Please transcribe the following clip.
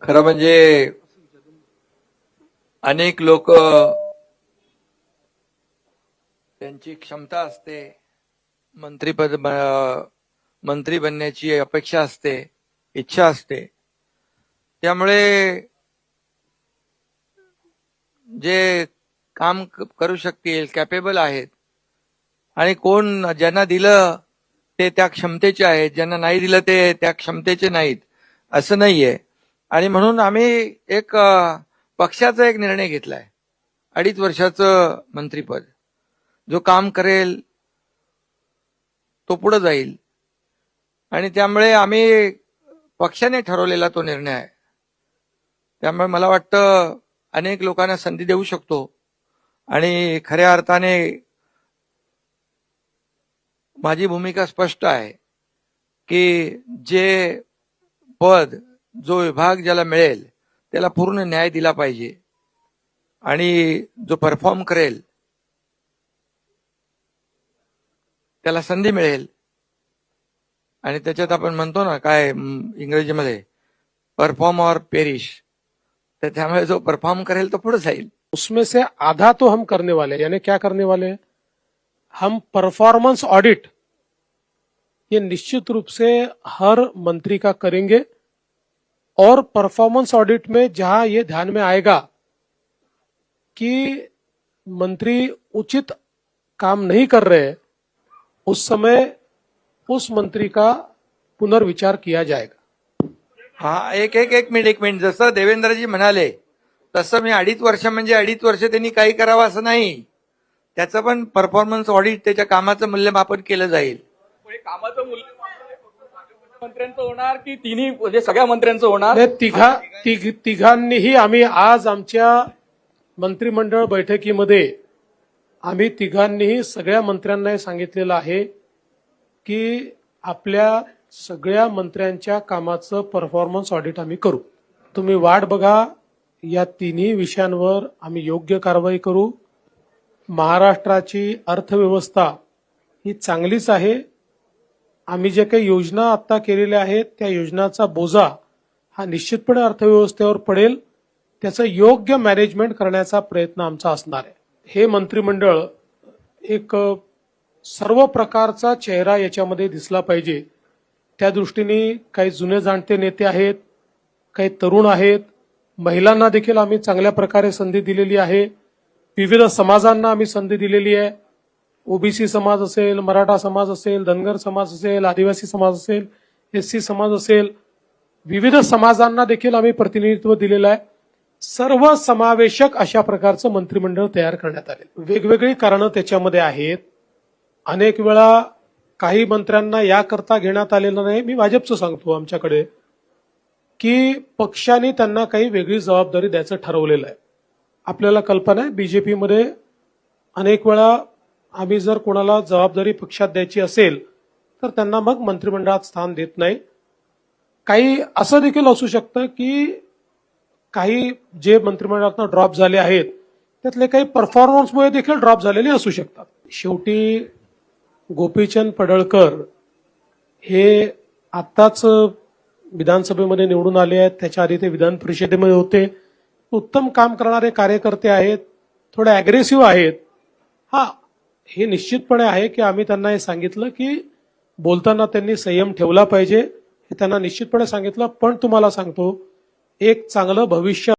खरं म्हणजे अनेक लोक त्यांची क्षमता असते, मंत्री बनण्याची अपेक्षा असते, इच्छा असते. त्यामुळे जे काम करू शकतील, कॅपेबल आहेत, आणि कोण ज्यांना दिलं ते त्या क्षमतेचे आहेत, ज्यांना नाही दिलं ते त्या क्षमतेचे नाहीत, असं नाहीये. आणि म्हणून आम्ही एक पक्षाचा एक निर्णय घेतलाय, 2.5 वर्षाचं मंत्रीपद. जो काम करेल तो पुढे जाईल, आणि त्यामुळे आम्ही पक्षाने ठरवलेला तो निर्णय आहे. त्यामुळे मला वाटतं अनेक लोकांना संधी देऊ शकतो, आणि खऱ्या अर्थाने माझी भूमिका स्पष्ट आहे की जे पद, जो विभाग ज्याला मिळेल त्याला पूर्ण न्याय दिला पाहिजे, आणि जो परफॉर्म करेल त्याला संधी मिळेल. आणि त्याच्यात आपण म्हणतो ना काय इंग्रजीमध्ये, परफॉर्म और पेरिश. तर त्यामुळे जो परफॉर्म करेल तो पुढे जाईल. उसमें से आधा तो हम करने वाले, यानी क्या करने वाले, हम परफॉर्मेंस ऑडिट ये निश्चित रूप से हर मंत्री का करेंगे. और परफॉर्मेंस ऑडिट में जहां ये ध्यान में आएगा कि मंत्री उचित काम नहीं कर रहे, उस समय उस मंत्री का पुनर्विचार किया जाएगा. हा, एक मिनिट. जसं देवेंद्रजी म्हणाले तसं मी 2.5 वर्ष म्हणजे 2.5 वर्ष त्यांनी काही करावं असं नाही. त्याचं पण परफॉर्मन्स ऑडिट, त्याच्या कामाचं मूल्यमापन केलं जाईल. कामाचं मूल्यमापन मंत्र्यांचं होणार की तिन्ही म्हणजे सगळ्या मंत्र्यांचं होणार? तिघांनीही आम्ही आज आमच्या मंत्रिमंडळ बैठकीमध्ये आम्ही तिघांनीही सगळ्या मंत्र्यांना हे सांगितलेलं आहे की आपल्या सगळ्या मंत्र्यांच्या कामाचं परफॉर्मन्स ऑडिट आम्ही करू. तुम्ही वाट बघा, या तिन्ही विषयांवर आम्ही योग्य कारवाई करू. महाराष्ट्राची अर्थव्यवस्था ही चांगलीच आहे. आम्ही जे काही योजना आता केलेल्या आहेत त्या योजनाचा बोजा हा निश्चितपणे अर्थव्यवस्थेवर पडेल. त्याचं योग्य मॅनेजमेंट करण्याचा प्रयत्न आमचा असणार आहे. हे मंत्रिमंडळ एक सर्व प्रकारचा चेहरा याच्यामध्ये दिसला पाहिजे. त्या दृष्टीने काही जुने जाणते नेते आहेत, काही तरुण आहेत, महिलांना देखील आम्ही चांगल्या प्रकारे संधी दिलेली आहे. विविध समाजांना आम्ही संधी दिलेली आहे. ओबीसी समाज असेल, मराठा समाज असेल, धनगर समाज असेल, आदिवासी समाज असेल, एससी समाज असेल, विविध समाजांना देखील आम्ही प्रतिनिधित्व दिलेलं आहे. सर्व समावेशक अशा प्रकारचं मंत्रिमंडळ तयार करण्यात आले. वेगवेगळी कारणं त्याच्यामध्ये आहेत. अनेक वेळा काही मंत्र्यांना याकरता घेण्यात आलेलं नाही. मी भाजपचं सांगतो आमच्याकडे की पक्षाने त्यांना काही वेगळी जबाबदारी द्यायचं ठरवलेलं आहे. आपल्याला कल्पना आहे बीजेपीमध्ये अनेक वेळा आम्ही जर कोणाला जबाबदारी पक्षात द्यायची असेल तर त्यांना मग मंत्रिमंडळात स्थान देत नाही. काही असं देखील असू शकतं की काही जे मंत्रिमंडळातून ड्रॉप झाले आहेत त्यातले काही परफॉर्मन्समुळे देखील ड्रॉप झालेले असू शकतात. शेवटी गोपीचंद पडळकर हे आत्ताच विधानसभेमध्ये निवडून आले आहेत. त्याच्या आधी ते विधान परिषदेमध्ये होते. उत्तम काम करणारे कार्यकर्ते आहेत, थोडे अग्रेसिव्ह आहेत. हे निश्चितपणे आहे की आम्ही त्यांना हे सांगितलं की बोलताना त्यांनी संयम ठेवला पाहिजे, हे त्यांना निश्चितपणे सांगितलं. पण तुम्हाला सांगतो, एक चांगलं भविष्य